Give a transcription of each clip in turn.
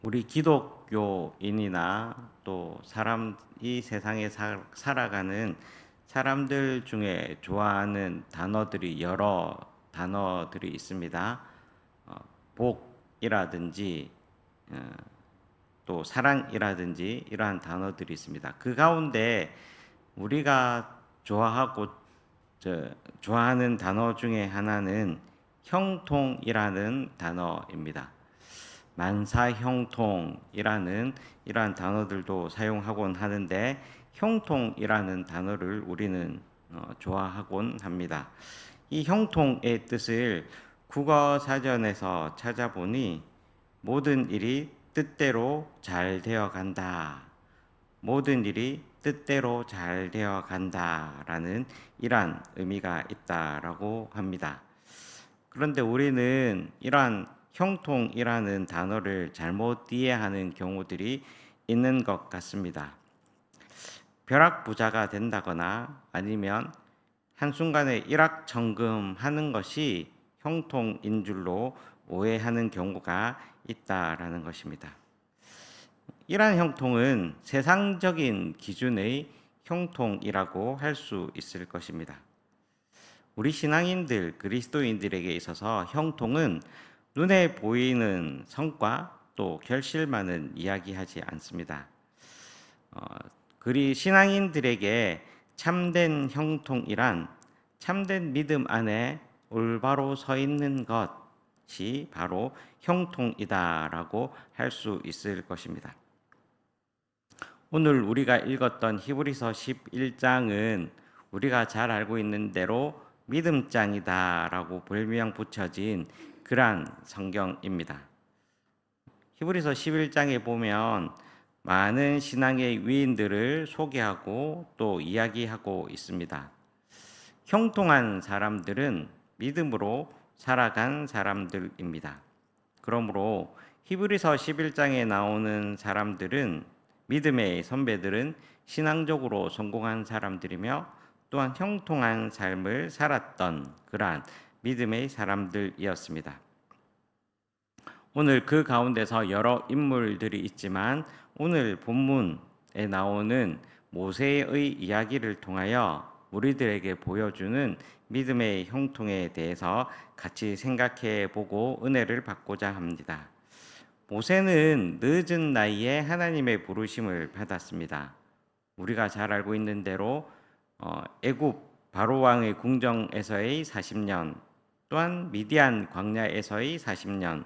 우리 기독교인이나 또 이 세상에 살아가는 사람들 중에 좋아하는 단어들이 여러 단어들이 있습니다. 어, 복이라든지 어, 또 사랑이라든지 이러한 단어들이 있습니다. 그 가운데 우리가 좋아하고 좋아하는 단어 중에 하나는 형통이라는 단어입니다. 만사형통이라는 이러한 단어들도 사용하곤 하는데 형통이라는 단어를 우리는 좋아하곤 합니다. 이 형통의 뜻을 국어 사전에서 찾아보니 모든 일이 뜻대로 잘 되어 간다. 모든 일이 뜻대로 잘 되어 간다라는 이러한 의미가 있다라고 합니다. 그런데 우리는 이러한 형통이라는 단어를 잘못 이해하는 경우들이 있는 것 같습니다. 벼락부자가 된다거나 아니면 한순간에 일확천금하는 것이 형통인 줄로 오해하는 경우가 있다라는 것입니다. 이러한 형통은 세상적인 기준의 형통이라고 할 수 있을 것입니다. 우리 신앙인들, 그리스도인들에게 있어서 형통은 눈에 보이는 성과 또 결실만은 이야기하지 않습니다. 그리 신앙인들에게 참된 형통이란 참된 믿음 안에 올바로 서 있는 것이 바로 형통이다라고 할 수 있을 것입니다. 오늘 우리가 읽었던 히브리서 11장은 우리가 잘 알고 있는 대로 믿음장이다라고 별명 붙여진 그러한 성경입니다. 히브리서 11장에 보면 많은 신앙의 위인들을 소개하고 또 이야기하고 있습니다. 형통한 사람들은 믿음으로 살아간 사람들입니다. 그러므로 히브리서 11장에 나오는 사람들은 믿음의 선배들은 신앙적으로 성공한 사람들이며 또한 형통한 삶을 살았던 그러한 믿음의 사람들이었습니다. 오늘 그 가운데서 여러 인물들이 있지만 오늘 본문에 나오는 모세의 이야기를 통하여 우리들에게 보여주는 믿음의 형통에 대해서 같이 생각해 보고 은혜를 받고자 합니다. 모세는 늦은 나이에 하나님의 부르심을 받았습니다. 우리가 잘 알고 있는 대로 애굽 바로 왕의 궁정에서의 40년, 또한 미디안 광야에서의 40년,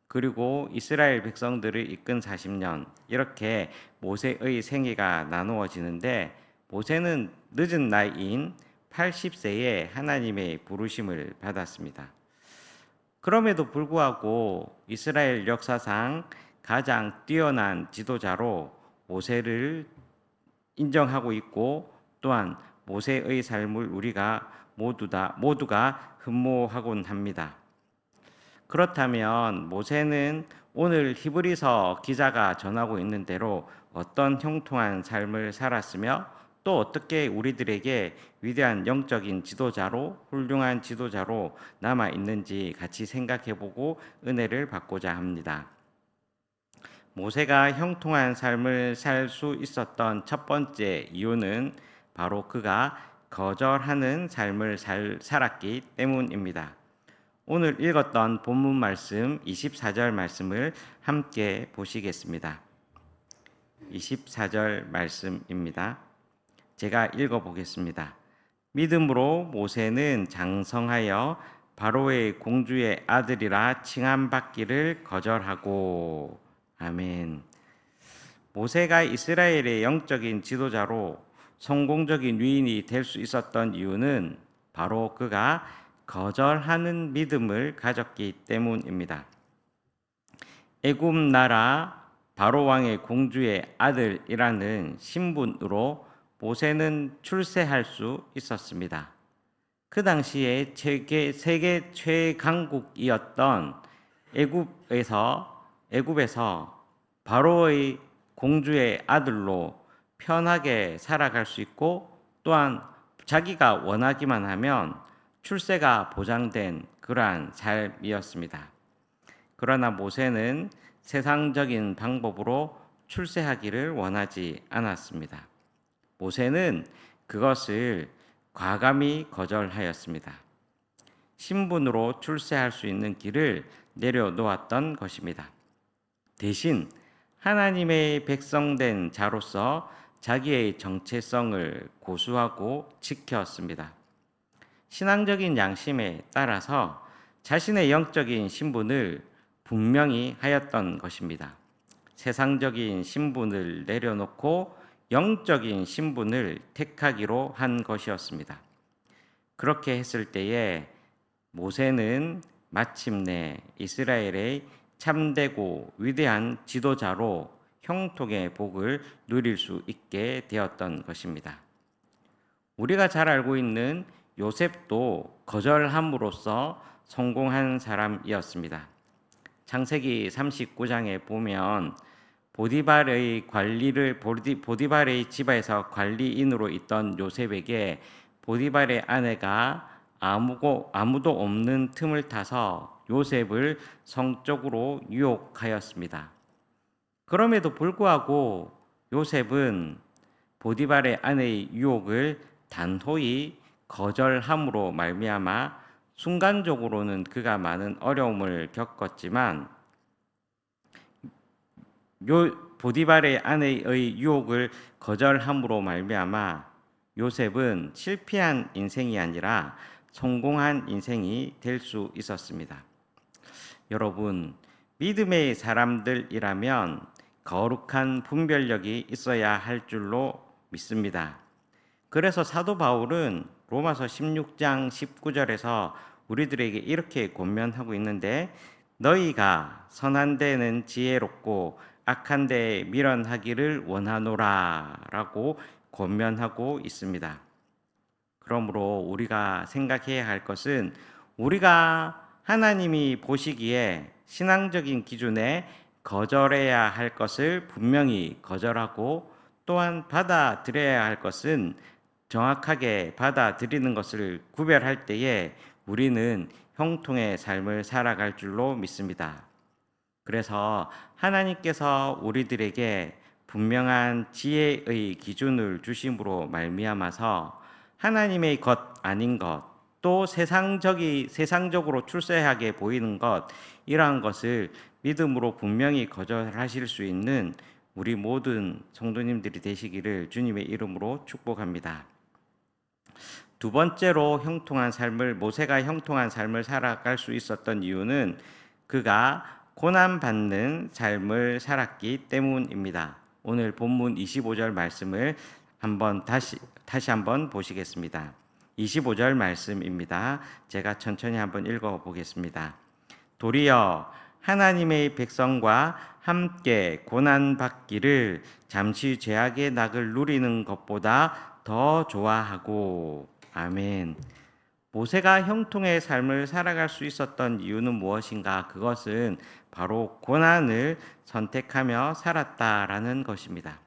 그리고 이스라엘 백성들을 이끈 40년, 이렇게 모세의 생애가 나누어지는데 모세는 늦은 나이인 80세에 하나님의 부르심을 받았습니다. 그럼에도 불구하고 이스라엘 역사상 가장 뛰어난 지도자로 모세를 인정하고 있고 또한 모세의 삶을 우리가 모두가 흠모하곤 합니다. 그렇다면 모세는 오늘 히브리서 기자가 전하고 있는 대로 어떤 형통한 삶을 살았으며 또 어떻게 우리들에게 위대한 영적인 지도자로 훌륭한 지도자로 남아 있는지 같이 생각해 보고 은혜를 받고자 합니다. 모세가 형통한 삶을 살 수 있었던 첫 번째 이유는 바로 그가 거절하는 삶을 살았기 때문입니다. 오늘 읽었던 본문 말씀 24절 말씀을 함께 보시겠습니다. 24절 말씀입니다. 제가 읽어보겠습니다. 믿음으로 모세는 장성하여 바로의 공주의 아들이라 칭함받기를 거절하고 아멘. 모세가 이스라엘의 영적인 지도자로 성공적인 위인이 될 수 있었던 이유는 바로 그가 거절하는 믿음을 가졌기 때문입니다. 애굽 나라 바로 왕의 공주의 아들이라는 신분으로 모세는 출세할 수 있었습니다. 그 당시에 세계 최강국이었던 애굽에서 바로의 공주의 아들로 편하게 살아갈 수 있고 또한 자기가 원하기만 하면 출세가 보장된 그러한 삶이었습니다. 그러나 모세는 세상적인 방법으로 출세하기를 원하지 않았습니다. 모세는 그것을 과감히 거절하였습니다. 신분으로 출세할 수 있는 길을 내려놓았던 것입니다. 대신 하나님의 백성된 자로서 자기의 정체성을 고수하고 지켰습니다. 신앙적인 양심에 따라서 자신의 영적인 신분을 분명히 하였던 것입니다. 세상적인 신분을 내려놓고 영적인 신분을 택하기로 한 것이었습니다. 그렇게 했을 때에 모세는 마침내 이스라엘의 참되고 위대한 지도자로 형통의 복을 누릴 수 있게 되었던 것입니다. 우리가 잘 알고 있는 요셉도 거절함으로써 성공한 사람이었습니다. 창세기 39장에 보면 보디발의 집에서 관리인으로 있던 요셉에게 보디발의 아내가 아무도 없는 틈을 타서 요셉을 성적으로 유혹하였습니다. 그럼에도 불구하고 요셉은 보디발의 아내의 유혹을 단호히 거절함으로 말미암아 순간적으로는 그가 많은 어려움을 겪었지만 보디발의 아내의 유혹을 거절함으로 말미암아 요셉은 실패한 인생이 아니라 성공한 인생이 될 수 있었습니다. 여러분, 믿음의 사람들이라면 거룩한 분별력이 있어야 할 줄로 믿습니다. 그래서 사도 바울은 로마서 16장 19절에서 우리들에게 이렇게 권면하고 있는데, 너희가 선한 데는 지혜롭고 악한 데에 미련하기를 원하노라 라고 권면하고 있습니다. 그러므로 우리가 생각해야 할 것은, 우리가 하나님이 보시기에 신앙적인 기준에 거절해야 할 것을 분명히 거절하고, 또한 받아들여야 할 것은 정확하게 받아들이는 것을 구별할 때에 우리는 형통의 삶을 살아갈 줄로 믿습니다. 그래서 하나님께서 우리들에게 분명한 지혜의 기준을 주심으로 말미암아서 하나님의 것 아닌 것, 또 세상적으로 출세하게 보이는 것, 이러한 것을 믿음으로 분명히 거절하실 수 있는 우리 모든 성도님들이 되시기를 주님의 이름으로 축복합니다. 두 번째로 모세가 형통한 삶을 살아갈 수 있었던 이유는 그가 고난받는 삶을 살았기 때문입니다. 오늘 본문 25절 말씀을 다시 한번 보시겠습니다. 25절 말씀입니다. 제가 천천히 한번 읽어 보겠습니다. 도리어 하나님의 백성과 함께 고난받기를 잠시 죄악의 낙을 누리는 것보다 더 좋아하고. 아멘. 모세가 형통의 삶을 살아갈 수 있었던 이유는 무엇인가? 그것은 바로 고난을 선택하며 살았다라는 것입니다.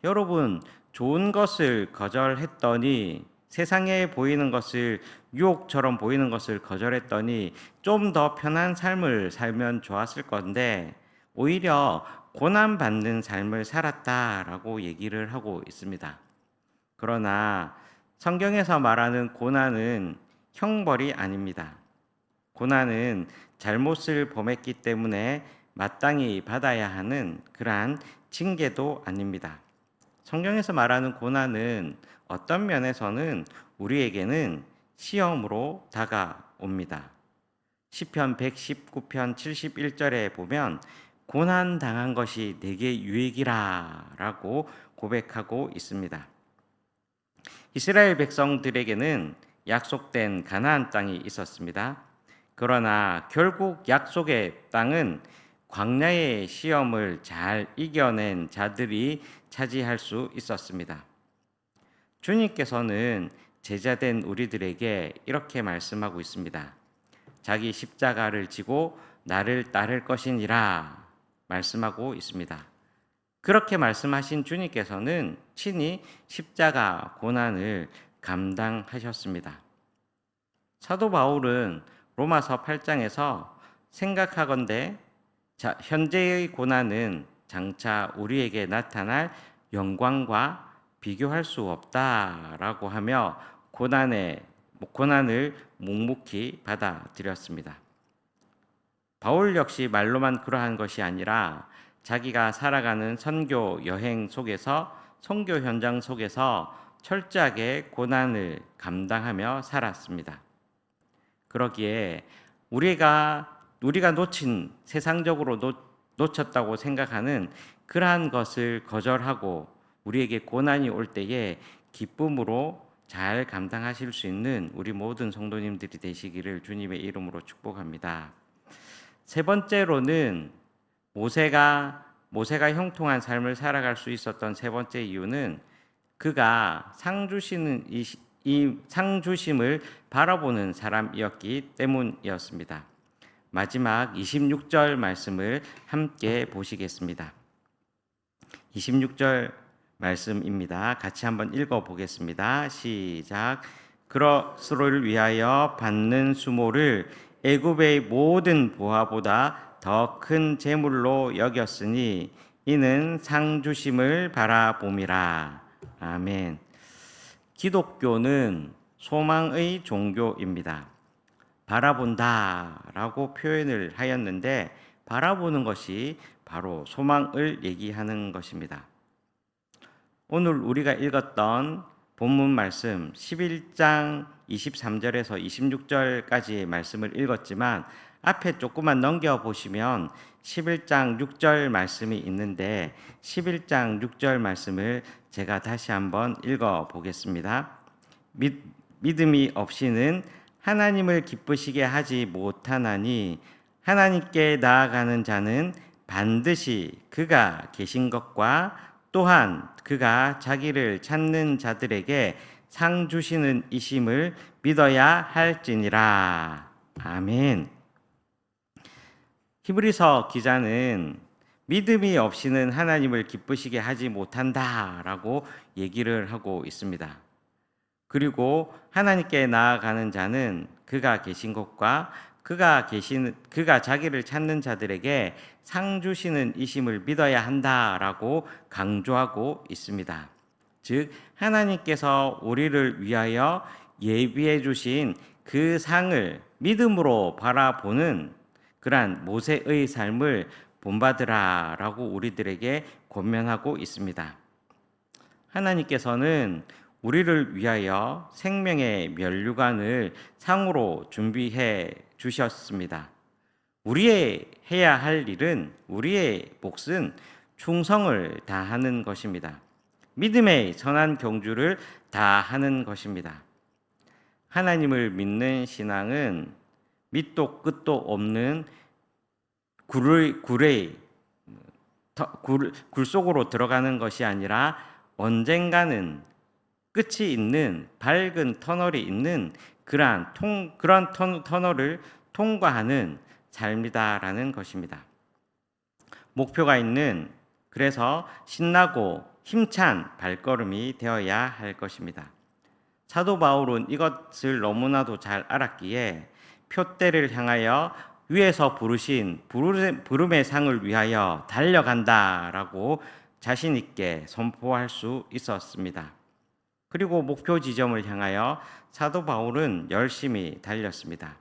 여러분, 좋은 것을 거절했더니, 세상에 보이는 것을, 유혹처럼 보이는 것을 거절했더니 좀 더 편한 삶을 살면 좋았을 건데, 오히려 고난받는 삶을 살았다라고 얘기를 하고 있습니다. 그러나 성경에서 말하는 고난은 형벌이 아닙니다. 고난은 잘못을 범했기 때문에 마땅히 받아야 하는 그러한 징계도 아닙니다. 성경에서 말하는 고난은 어떤 면에서는 우리에게는 시험으로 다가옵니다. 시편 119편 71절에 보면 고난 당한 것이 내게 유익이라 라고 고백하고 있습니다. 이스라엘 백성들에게는 약속된 가나안 땅이 있었습니다. 그러나 결국 약속의 땅은 광야의 시험을 잘 이겨낸 자들이 차지할 수 있었습니다. 주님께서는 제자된 우리들에게 이렇게 말씀하고 있습니다. 자기 십자가를 지고 나를 따를 것이니라 말씀하고 있습니다. 그렇게 말씀하신 주님께서는 친히 십자가 고난을 감당하셨습니다. 사도 바울은 로마서 8장에서 생각하건대 자, 현재의 고난은 장차 우리에게 나타날 영광과 비교할 수 없다라고 하며 고난을 묵묵히 받아들였습니다. 바울 역시 말로만 그러한 것이 아니라 자기가 살아가는 선교 여행 속에서 선교 현장 속에서 철저하게 고난을 감당하며 살았습니다. 그러기에 우리가 놓친 세상적으로 놓쳤다고 생각하는 그러한 것을 거절하고 우리에게 고난이 올 때에 기쁨으로 잘 감당하실 수 있는 우리 모든 성도님들이 되시기를 주님의 이름으로 축복합니다. 세 번째로는 모세가 형통한 삶을 살아갈 수 있었던 세 번째 이유는 그가 이 상주심을 바라보는 사람이었기 때문이었습니다. 마지막 26절 말씀을 함께 보시겠습니다. 26절 말씀입니다. 같이 한번 읽어 보겠습니다. 시작. 그러스를 위하여 받는 수모를 애굽의 모든 보화보다 더 큰 재물로 여겼으니 이는 상주심을 바라봄이라. 아멘. 기독교는 소망의 종교입니다. 바라본다라고 표현을 하였는데 바라보는 것이 바로 소망을 얘기하는 것입니다. 오늘 우리가 읽었던 본문 말씀 11장 23절에서 26절까지의 말씀을 읽었지만 앞에 조금만 넘겨보시면 11장 6절 말씀이 있는데 11장 6절 말씀을 제가 다시 한번 읽어보겠습니다. 믿음이 없이는 하나님을 기쁘시게 하지 못하나니 하나님께 나아가는 자는 반드시 그가 계신 것과 또한 그가 자기를 찾는 자들에게 상 주시는 이심을 믿어야 할지니라. 아멘. 히브리서 기자는 믿음이 없이는 하나님을 기쁘시게 하지 못한다라고 얘기를 하고 있습니다. 그리고 하나님께 나아가는 자는 그가 계신 것과 그가 자기를 찾는 자들에게 상 주시는 이심을 믿어야 한다라고 강조하고 있습니다. 즉 하나님께서 우리를 위하여 예비해 주신 그 상을 믿음으로 바라보는 그러한 모세의 삶을 본받으라라고 우리들에게 권면하고 있습니다. 하나님께서는 우리를 위하여 생명의 면류관을 상으로 준비해 주셨습니다. 우리의 해야 할 일은 우리의 몫은 충성을 다하는 것입니다. 믿음의 선한 경주를 다하는 것입니다. 하나님을 믿는 신앙은 밑도 끝도 없는 굴 속으로 들어가는 것이 아니라 언젠가는 끝이 있는 밝은 터널이 있는 그런 터널을 통과하는 삶이다라는 것입니다. 목표가 있는 그래서 신나고 힘찬 발걸음이 되어야 할 것입니다. 사도 바울은 이것을 너무나도 잘 알았기에 표대를 향하여 위에서 부르신 부름의 상을 위하여 달려간다라고 자신 있게 선포할 수 있었습니다. 그리고 목표 지점을 향하여 사도 바울은 열심히 달렸습니다.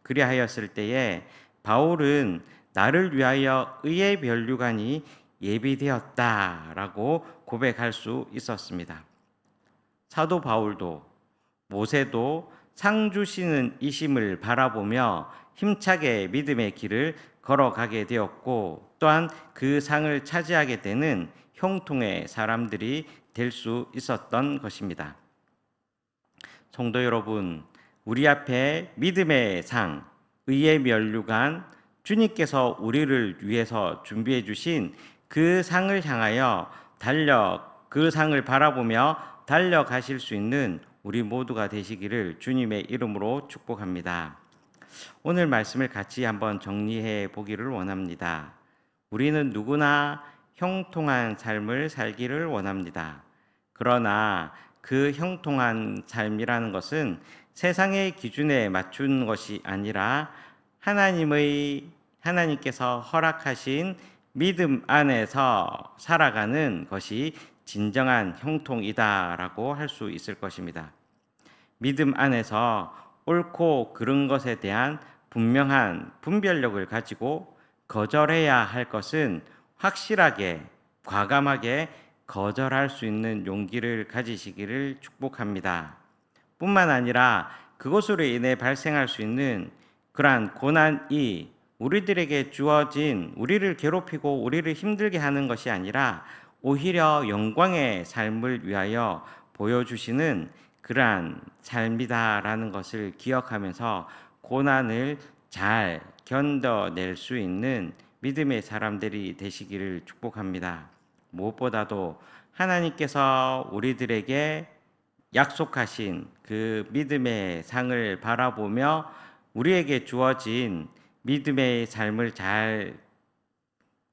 그리하였을 때에 바울은 나를 위하여 의의 면류관이 예비되었다라고 고백할 수 있었습니다. 사도 바울도 모세도 상 주시는 이심을 바라보며 힘차게 믿음의 길을 걸어가게 되었고 또한 그 상을 차지하게 되는 형통의 사람들이 될 수 있었던 것입니다. 성도 여러분, 우리 앞에 믿음의 상, 의의 면류관, 주님께서 우리를 위해서 준비해 주신 그 상을 향하여 그 상을 바라보며 달려가실 수 있는 우리 모두가 되시기를 주님의 이름으로 축복합니다. 오늘 말씀을 같이 한번 정리해 보기를 원합니다. 우리는 누구나 형통한 삶을 살기를 원합니다. 그러나 그 형통한 삶이라는 것은 세상의 기준에 맞춘 것이 아니라 하나님께서 허락하신 믿음 안에서 살아가는 것이 진정한 형통이다라고 할 수 있을 것입니다. 믿음 안에서 옳고 그른 것에 대한 분명한 분별력을 가지고 거절해야 할 것은 확실하게, 과감하게 거절할 수 있는 용기를 가지시기를 축복합니다. 뿐만 아니라 그것으로 인해 발생할 수 있는 그러한 고난이 우리들에게 주어진, 우리를 괴롭히고 우리를 힘들게 하는 것이 아니라 오히려 영광의 삶을 위하여 보여주시는 그러한 삶이다라는 것을 기억하면서 고난을 잘 견뎌낼 수 있는 믿음의 사람들이 되시기를 축복합니다. 무엇보다도 하나님께서 우리들에게 약속하신 그 믿음의 상을 바라보며 우리에게 주어진 믿음의 삶을 잘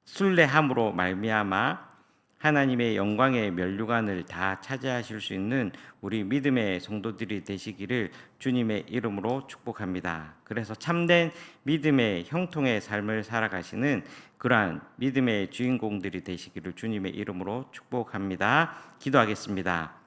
순례함으로 말미암아 하나님의 영광의 면류관을 다 차지하실 수 있는 우리 믿음의 성도들이 되시기를 주님의 이름으로 축복합니다. 그래서 참된 믿음의 형통의 삶을 살아가시는 그러한 믿음의 주인공들이 되시기를 주님의 이름으로 축복합니다. 기도하겠습니다.